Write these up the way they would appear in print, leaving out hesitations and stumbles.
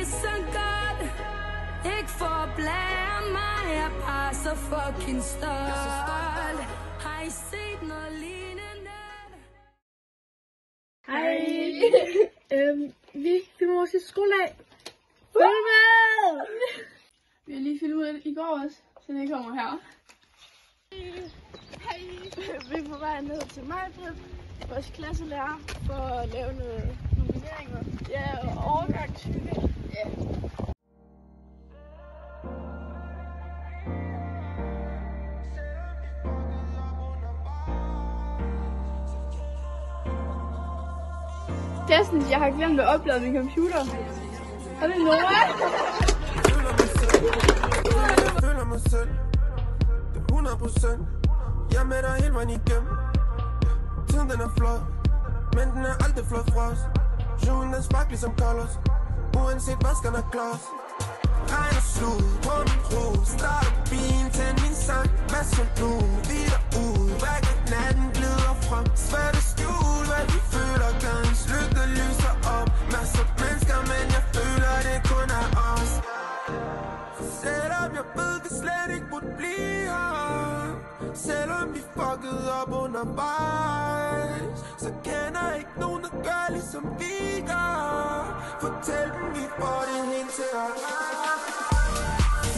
lige så godt. Ikke for at blære mig, jeg bare så fucking stolt. Har I set noget lignende? Hej. Vi filmer vores skoledag. Følg med! Vi har lige filmet i går også, så det kommer her. Hej. Vi er på vej ned til Majbrit, vores klasselærer, for at lave nogle nomineringer. Ja, og overgangshyldning. Ja. Jeg har glemt at oplade min computer. Er det Nora? Jeg føler mig selv. Det er 100%. Jeg er med dig hele vejen igennem. Tiden den er flot, men den er aldrig flot fra os. Jorden den spark ligesom Carlos. Uanset hvad skal der glas. Regn og slud på min ro. Starter bilen, tænd min sang. Hvad så nu? Vi er derude. Hver gang natten glider frem. Svært at skjule, hvad vi føler. Gadens lygter lyser op. Masser af mennesker, men jeg føler det kun er os. Selvom jeg ved, vi slet ikke burde blive her. Selvom vi fuckede op undervejs, så kender jeg ikke nogen, der gør ligesom vi gør. Fortæl dem, vi får det hen til os.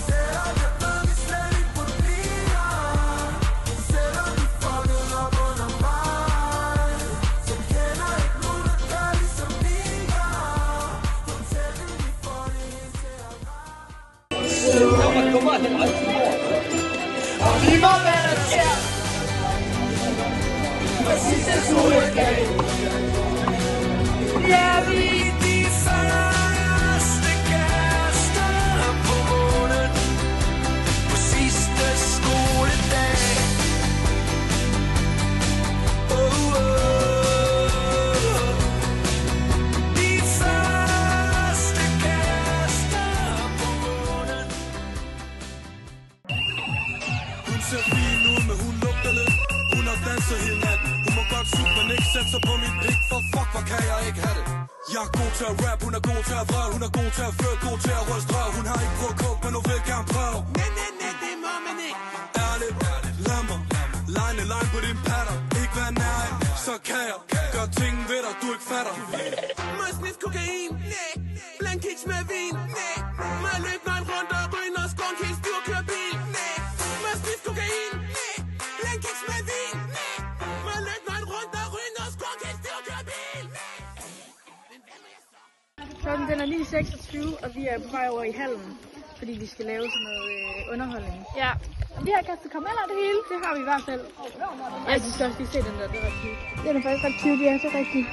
Selvom jeg ved, vi slet ikke burde blive her. Selvom vi fuckede op undervejs, så kender jeg ikke nogen, der gør ligesom vi gør. Fortæl dem, vi får det hen til os. Og vi må være der sker. Præcis det solgave. Ja, vi er de første kærester på månen. På sidste skoledag. De første kærester på månen. Hun ser fin ud, men hun lugter lidt. Hun har danset hele natten. Hun må godt suge, men ikke sætte sig på mit pik. For fuck, hvor kan jeg ikke have det. Jeg er god til at rap, hun er god til at vrede. Hun er god til at flirt, god til at ryste røv. Hun har ikke prøvet coke, men hun vil gerne prøve. Nej, det må man ikke. Ærligt, lad mig line på din patter. Ikke være nær, så kan jeg gøre ting ved dig, du ikke fatter. Må jeg sniffe kokain? Nej. Blank kiks med vin? Nej. Må jeg løbe nøgen rundt og ryge og skåren kiks, du og køre bil? Nej. Må jeg sniffe kokain? Nej. Blank kiks med vin? Nej. Må jeg løbe nøgen rundt og ryge og skåren kiks, du og køre bil? Klokken den er lige 26, og vi er på vej over i hallen, fordi vi skal lave sådan noget underholdning. Ja, og vi har kastet karameller det hele. Det har vi i hvert fald. Ja, du skal også lige se den der, det er ret cute. Den er faktisk ret cute, ja, det er rigtigt.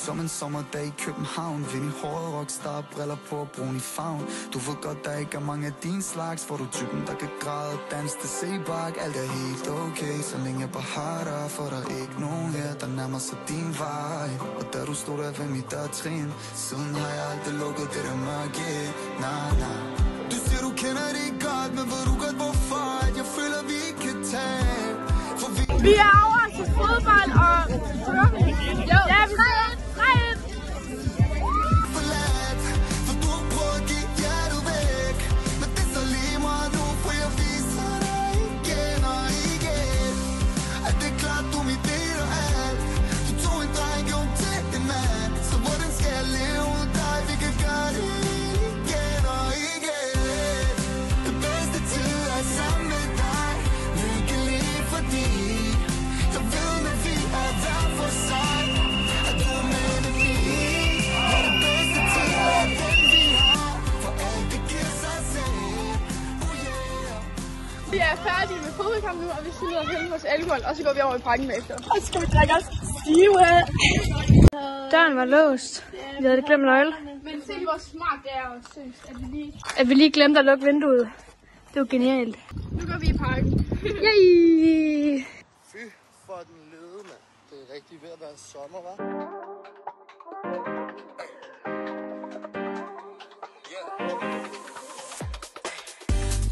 Som en sommerdag i København. Vind i håret, rockstar, briller på og brun i favn. Du ved godt, der ikke er mange af din slags. For du typen, der kan græde, danse til sebak. Alt er helt okay, så længe jeg bare har dig. For der er ikke nogen her, der nærmer sig din vej. Og da du stod der ved mit dørtrin, siden har jeg aldrig lukket det der mørke. Nej. Du siger, du kender det godt, men ved du godt hvorfor? At jeg føler, vi ikke kan tabe. Vi er over til fodbold og... Jo, ja, vi er Vi er færdige med fodboldkampen nu, og vi skal ned og hælde vores alkohol, og så går vi over i parken bagefter. Og så skal vi drikke os stive. Døren var låst. Vi havde glemt nøgle. Men se hvor smart det er også, at vi lige glemte at lukke vinduet. Det var genialt. Nu går vi i parken. Yay! Fy for den lede, mand. Det er rigtig ved at være sommer, hva'?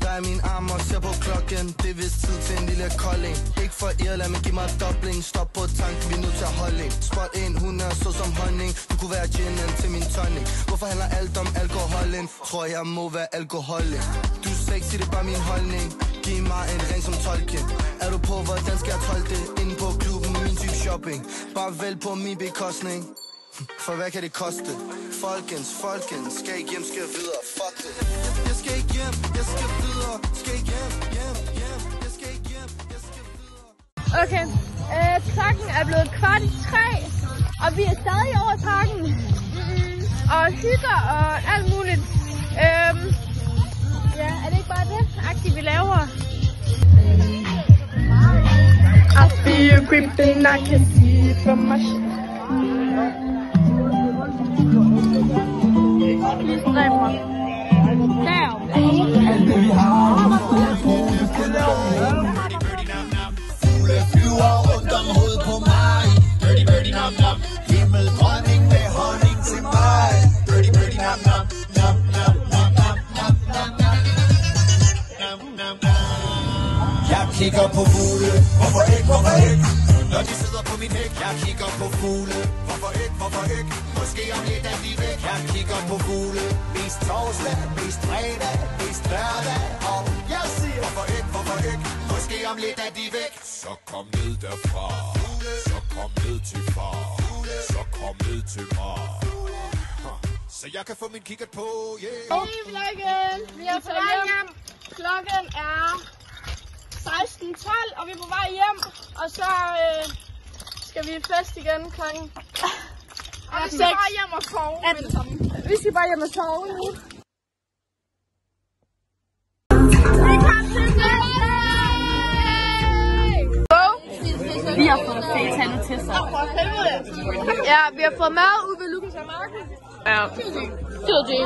Der er min arm og ser kigger på klokken, det er vist tid til en lille kolding. Ikke for Irland, men giv mig dobling. Stop på tanken, vi er nødt til at holde en. Spot ind, hun er så som honning. Du kunne være ginen til min tonic. Hvorfor handler alt om alkoholen? Tror jeg må være alkoholen. Du er sexy, det er bare min holdning. Giv mig en ring som Tolkien. Er du på, hvordan skal jeg tolke det? Inde på klubben, min type shopping. Bare vælg på min bekostning. For hvad kan det koste? Folkens, skal ikke hjem, skal videre. Fuck det. Jeg skal ikke hjem, jeg skal videre. Skal ikke hjem, jeg skal ikke hjem, jeg skal videre. Okay, klokken er blevet 2:15, og vi er stadig over takken. Og hygger og alt muligt. Ja, er det ikke bare det aktivt, vi laver? I feel creeping, I can see it from my shit. Flyver rundt om hovedet på mig. Birdie, birdie, nam, nam. Himmeldronning med honning til mig. Birdie, birdie, nam, nam. Nam, nam, nam, nam, nam, nam, nam. Nam, nam, nam. Jeg kigger på fugle. Hvorfor ikke, hvorfor ikke? Når de sidder på min hæk. Jeg kigger på fugle. Hvorfor ikke, hvorfor ikke? Måske om lidt er de væk. Jeg kigger på fugle. Mest torsdag, mest fredag, mest lørdag. Og jeg siger, hvorfor ikke, hvorfor ikke? Måske om lidt er de væk. Så kom ned derfra. Så kom ned til far. Så kom ned til mig. Så jeg kan få min kikkert på, yeah. Hej vloggen! Vi er på vej hjem. Klokken er 16:12, og vi er på vej hjem. Og så skal vi fest igen klokken. Og vi skal bare hjem og sove med det samme. Vi skal bare hjem og sove nu. Vi kan til Vi har fået fætale til sig. Ja, vi har fået mad ude ved Lukas og Marken. Ja. Det var det.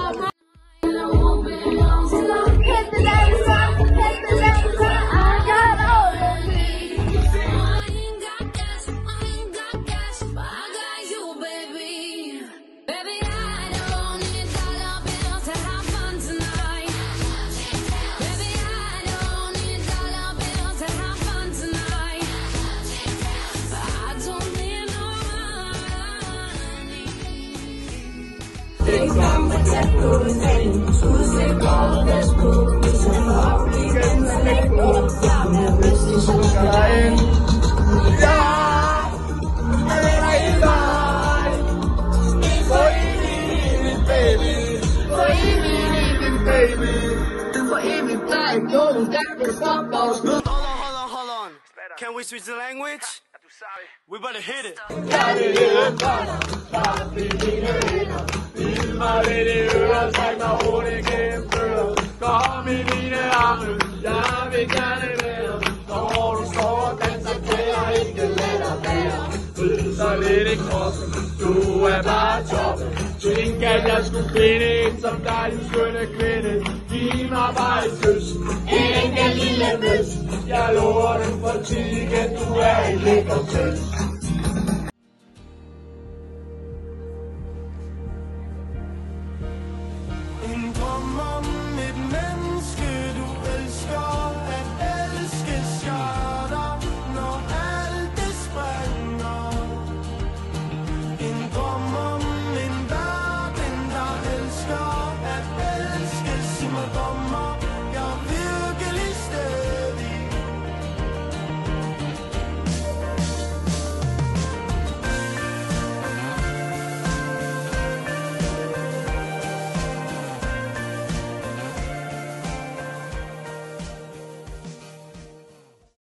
Hold on. Can we switch the language? We better hit it. Kom i mine arme, jeg vil gerne være. Når du står og danser, kan jeg ikke lade dig være. Ved så lidt i kroppen, du er bare toppen. Tænk at jeg skulle finde en som dig, en skønne kvinde. Giv mig bare et kys, en enkelt lille møs. Jeg lover den for tigen, du er en lækker tøs.